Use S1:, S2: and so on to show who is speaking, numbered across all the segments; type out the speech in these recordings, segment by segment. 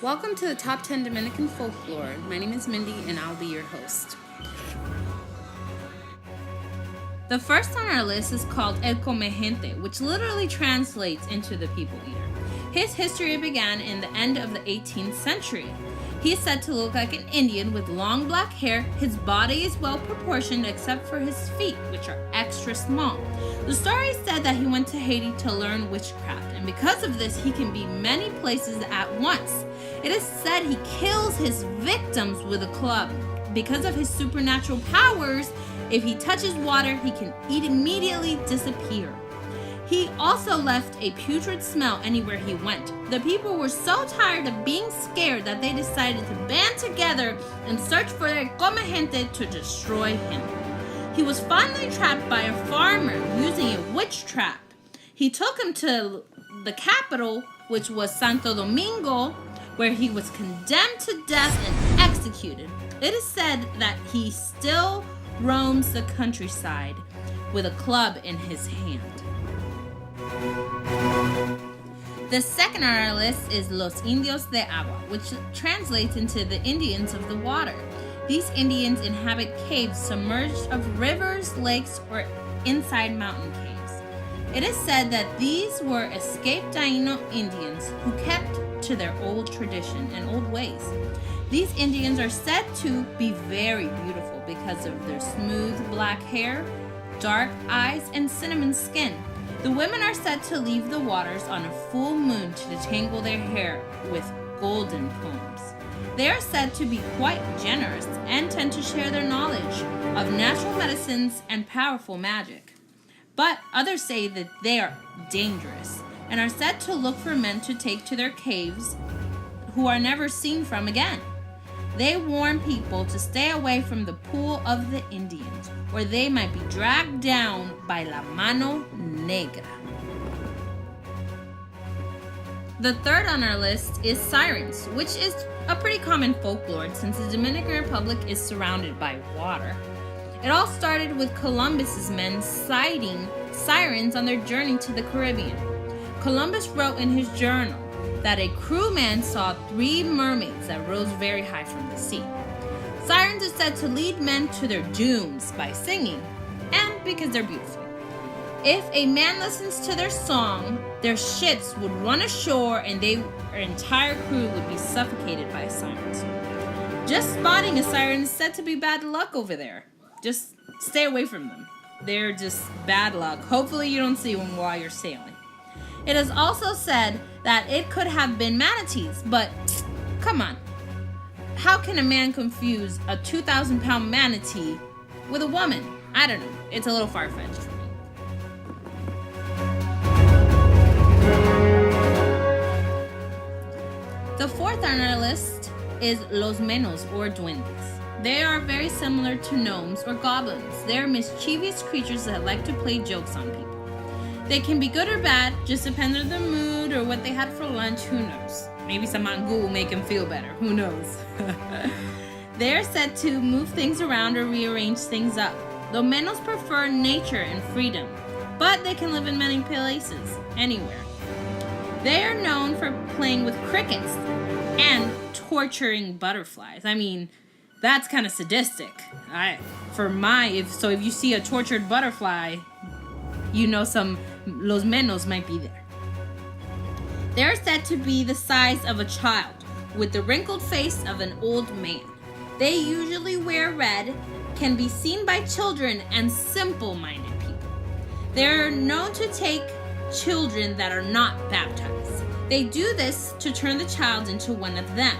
S1: Welcome to the Top 10 Dominican Folklore. My name is Mindy and I'll be your host. The first on our list is called El Comegente, which literally translates into the people eater. His history began in the end of the 18th century. He is said to look like an Indian with long black hair. His body is well proportioned except for his feet, which are extra small. The story said that he went to Haiti to learn witchcraft, and because of this, he can be many places at once. It is said he kills his victims with a club. Because of his supernatural powers, if he touches water, he can immediately disappear. He also left a putrid smell anywhere he went. The people were so tired of being scared that they decided to band together and search for El Comegente to destroy him. He was finally trapped by a farmer using a witch trap. He took him to the capital, which was Santo Domingo, where he was condemned to death and executed. It is said that he still roams the countryside with a club in his hand. The second on our list is Los Indios de Agua, which translates into the Indians of the water. These Indians inhabit caves submerged of rivers, lakes, or inside mountain caves. It is said that these were escaped Taino Indians who kept to their old tradition and old ways. These Indians are said to be very beautiful because of their smooth black hair, dark eyes, and cinnamon skin. The women are said to leave the waters on a full moon to detangle their hair with golden combs. They are said to be quite generous and tend to share their knowledge of natural medicines and powerful magic. But others say that they are dangerous and are said to look for men to take to their caves who are never seen from again. They warn people to stay away from the pool of the Indians, or they might be dragged down by la mano negra. The third on our list is sirens, which is a pretty common folklore since the Dominican Republic is surrounded by water. It all started with Columbus's men sighting sirens on their journey to the Caribbean. Columbus wrote in his journal that a crewman saw 3 mermaids that rose very high from the sea. Sirens are said to lead men to their dooms by singing, and because they're beautiful. If a man listens to their song, their ships would run ashore and their entire crew would be suffocated by sirens. Just spotting a siren is said to be bad luck over there. Just stay away from them. They're just bad luck. Hopefully you don't see one while you're sailing. It is also said that it could have been manatees, but come on. How can a man confuse a 2,000-pound manatee with a woman? I don't know. It's a little far-fetched for me. The fourth on our list is Los Menos or Duendes. They are very similar to gnomes or goblins. They are mischievous creatures that like to play jokes on people. They can be good or bad, just depends on the mood or what they had for lunch, who knows. Maybe some mangú will make them feel better, who knows. They are said to move things around or rearrange things up. Though Menos prefer nature and freedom, but they can live in many places, anywhere. They are known for playing with crickets and torturing butterflies. I mean, that's kind of sadistic. If you see a tortured butterfly, you know some Los Menos might be there. They are said to be the size of a child, with the wrinkled face of an old man. They usually wear red, can be seen by children and simple-minded people. They are known to take children that are not baptized. They do this to turn the child into one of them.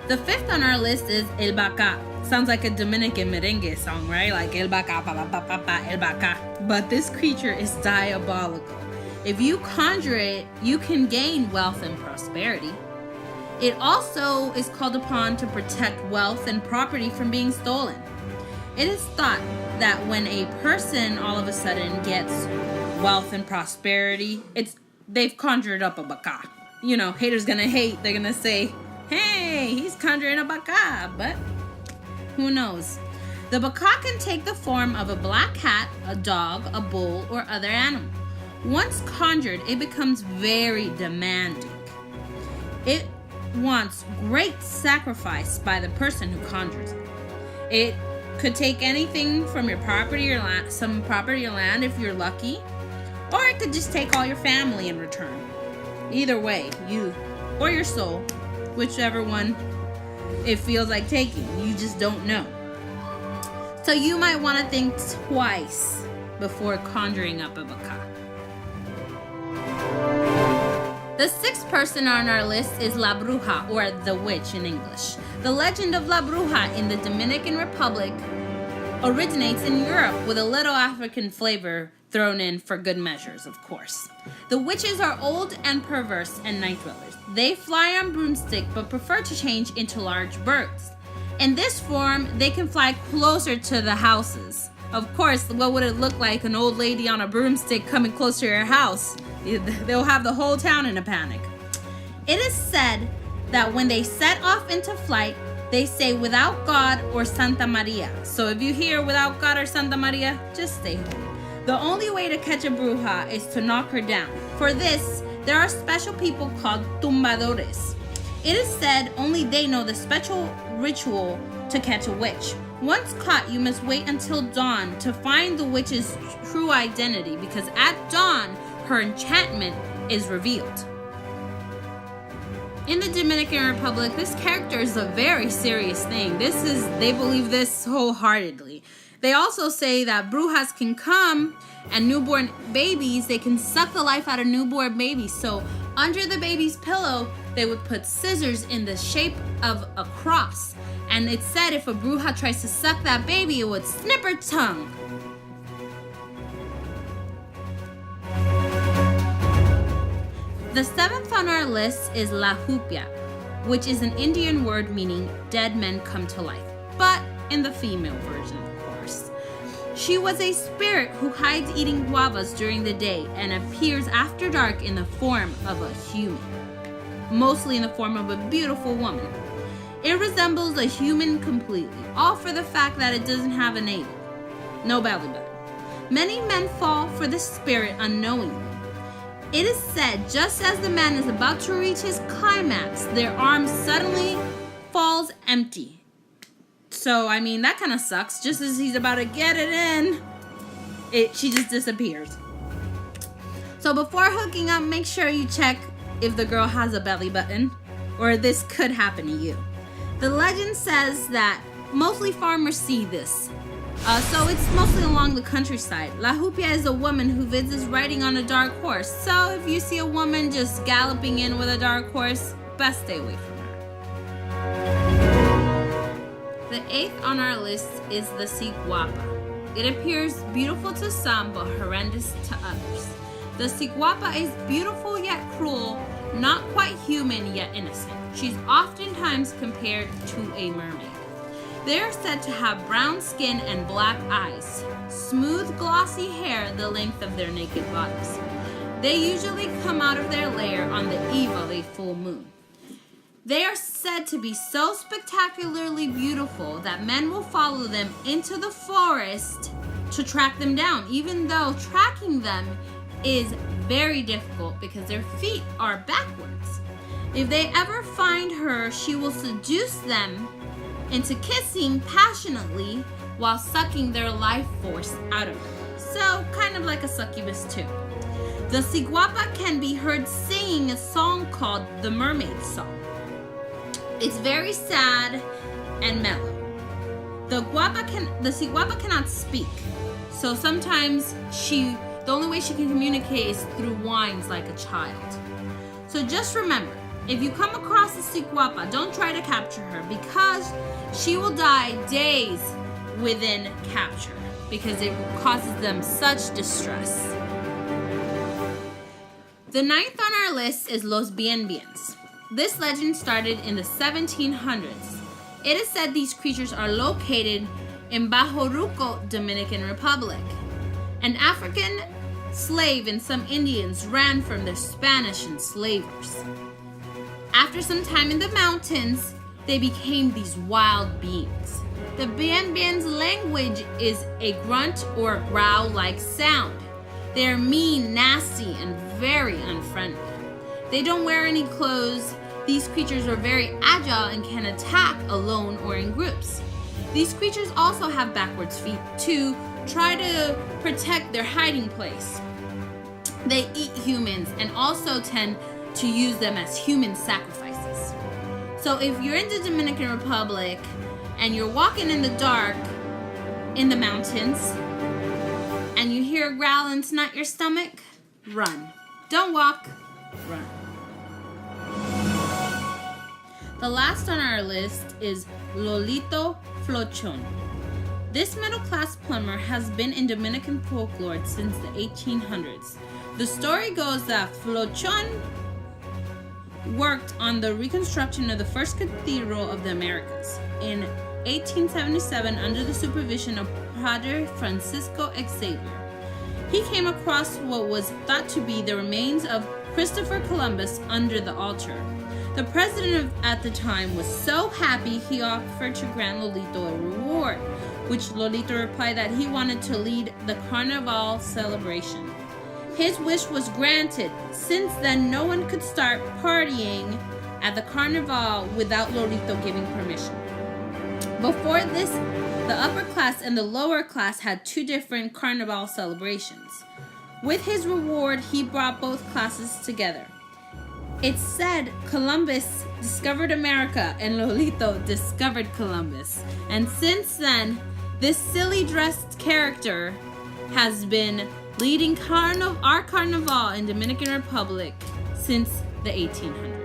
S1: The fifth on our list is El Baca. Sounds like a Dominican merengue song, right? Like El Baca, pa pa pa pa, El Baca. But this creature is diabolical. If you conjure it, you can gain wealth and prosperity. It also is called upon to protect wealth and property from being stolen. It is thought that when a person all of a sudden gets wealth and prosperity, they've conjured up a Baca. You know, haters gonna hate. They're gonna say, hey, he's conjuring a Baca, but who knows? The Baca can take the form of a black cat, a dog, a bull, or other animal. Once conjured, it becomes very demanding. It wants great sacrifice by the person who conjures it. It could take anything from your property or land, some property or land if you're lucky, or it could just take all your family in return. Either way, you or your soul, whichever one it feels like taking, you just don't know. So you might want to think twice before conjuring up a baca. The sixth person on our list is La Bruja, or the witch in English. The legend of La Bruja in the Dominican Republic originates in Europe with a little African flavor thrown in for good measures, of course. The witches are old and perverse and night dwellers. They fly on broomstick but prefer to change into large birds. In this form, they can fly closer to the houses. Of course, what would it look like, an old lady on a broomstick coming close to your house? They'll have the whole town in a panic. It is said that when they set off into flight, they say without God or Santa Maria. So if you hear without God or Santa Maria, just stay home. The only way to catch a bruja is to knock her down. For this, there are special people called tumbadores. It is said only they know the special ritual to catch a witch. Once caught, you must wait until dawn to find the witch's true identity, because at dawn, her enchantment is revealed. In the Dominican Republic, this character is a very serious thing. They believe this wholeheartedly. They also say that brujas can come and newborn babies, they can suck the life out of newborn babies. So under the baby's pillow, they would put scissors in the shape of a cross. And it's said if a bruja tries to suck that baby, it would snip her tongue. The seventh on our list is La Jupia, which is an Indian word meaning dead men come to life, but in the female version, of course. She was a spirit who hides eating guavas during the day and appears after dark in the form of a human, mostly in the form of a beautiful woman. It resembles a human completely, all for the fact that it doesn't have a navel, no belly button. Many men fall for this spirit unknowingly. It is said just as the man is about to reach his climax, their arm suddenly falls empty. So, that kind of sucks. Just as he's about to get it in, she just disappears. So before hooking up, make sure you check if the girl has a belly button, or this could happen to you. The legend says that mostly farmers see this. So it's mostly along the countryside. La Jupia is a woman who visits riding on a dark horse. So if you see a woman just galloping in with a dark horse, best stay away from her. The eighth on our list is the guapa. It appears beautiful to some but horrendous to others. The guapa is beautiful yet cruel, not quite human yet innocent. She's oftentimes compared to a mermaid. They are said to have brown skin and black eyes, smooth glossy hair the length of their naked bodies. They usually come out of their lair on the eve of a full moon. They are said to be so spectacularly beautiful that men will follow them into the forest to track them down, even though tracking them is very difficult because their feet are backwards. If they ever find her, she will seduce them into kissing passionately while sucking their life force out of her. So, kind of like a succubus too. The guapa can be heard singing a song called the Mermaid Song. It's very sad and mellow. The guapa cannot speak, so sometimes the only way she can communicate is through whines like a child. So just remember, if you come across a guapa, don't try to capture her because she will die days within capture because it causes them such distress. The ninth on our list is Los Biembiens. This legend started in the 1700s. It is said these creatures are located in Bajoruco, Dominican Republic. An African slave and some Indians ran from the Spanish enslavers. After some time in the mountains, they became these wild beings. The biembiens language is a grunt or growl-like sound. They are mean, nasty, and very unfriendly. They don't wear any clothes. These creatures are very agile and can attack alone or in groups. These creatures also have backwards feet to try to protect their hiding place. They eat humans and also tend to use them as human sacrifices. So if you're in the Dominican Republic and you're walking in the dark in the mountains and you hear a growl and snot your stomach, run. Don't walk, run. The last on our list is Lolito Flochon. This middle-class plumber has been in Dominican folklore since the 1800s. The story goes that Flochon worked on the reconstruction of the first cathedral of the Americas in 1877 under the supervision of Padre Francisco Xavier. He came across what was thought to be the remains of Christopher Columbus under the altar. The president at the time was so happy he offered to grant Lolito a reward, which Lolito replied that he wanted to lead the Carnival celebration. His wish was granted. Since then, no one could start partying at the Carnival without Lolito giving permission. Before this, the upper class and the lower class had two different Carnival celebrations. With his reward, he brought both classes together. It's said Columbus discovered America and Lolito discovered Columbus. And since then, this silly dressed character has been leading our carnival in Dominican Republic since the 1800s.